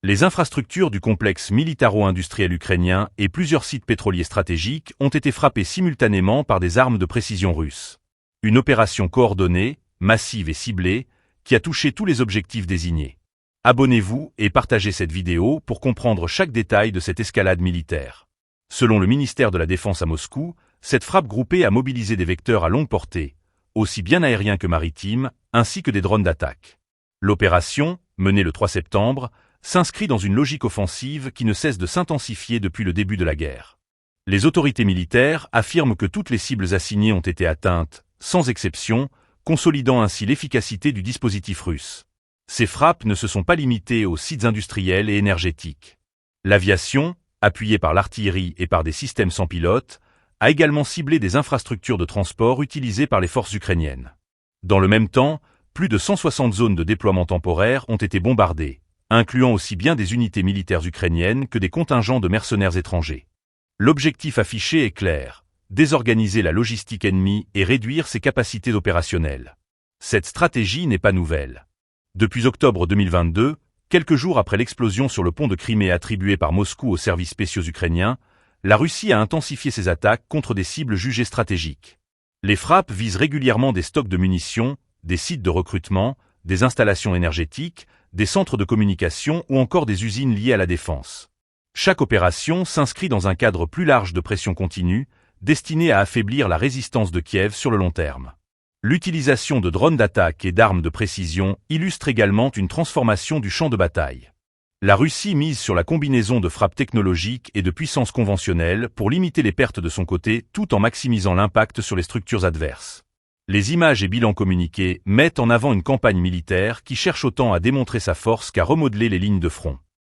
Les infrastructures du complexe militaro-industriel ukrainien et plusieurs sites pétroliers stratégiques ont été frappés simultanément par des armes de précision russes. Une opération coordonnée, massive et ciblée, qui a touché tous les objectifs désignés. Abonnez-vous et partagez cette vidéo pour comprendre chaque détail de cette escalade militaire. Selon le ministère de la Défense à Moscou, cette frappe groupée a mobilisé des vecteurs à longue portée, aussi bien aériens que maritimes, ainsi que des drones d'attaque. L'opération, menée le 3 septembre, s'inscrit dans une logique offensive qui ne cesse de s'intensifier depuis le début de la guerre. Les autorités militaires affirment que toutes les cibles assignées ont été atteintes, sans exception, consolidant ainsi l'efficacité du dispositif russe. Ces frappes ne se sont pas limitées aux sites industriels et énergétiques. L'aviation, appuyée par l'artillerie et par des systèmes sans pilote, a également ciblé des infrastructures de transport utilisées par les forces ukrainiennes. Dans le même temps, plus de 160 zones de déploiement temporaire ont été bombardées, incluant aussi bien des unités militaires ukrainiennes que des contingents de mercenaires étrangers. L'objectif affiché est clair, désorganiser la logistique ennemie et réduire ses capacités opérationnelles. Cette stratégie n'est pas nouvelle. Depuis octobre 2022, quelques jours après l'explosion sur le pont de Crimée attribuée par Moscou aux services spéciaux ukrainiens, la Russie a intensifié ses attaques contre des cibles jugées stratégiques. Les frappes visent régulièrement des stocks de munitions, des sites de recrutement, des installations énergétiques, des centres de communication ou encore des usines liées à la défense. Chaque opération s'inscrit dans un cadre plus large de pression continue, destiné à affaiblir la résistance de Kiev sur le long terme. L'utilisation de drones d'attaque et d'armes de précision illustre également une transformation du champ de bataille. La Russie mise sur la combinaison de frappes technologiques et de puissances conventionnelles pour limiter les pertes de son côté tout en maximisant l'impact sur les structures adverses. Les images et bilans communiqués mettent en avant une campagne militaire qui cherche autant à démontrer sa force qu'à remodeler les lignes de front.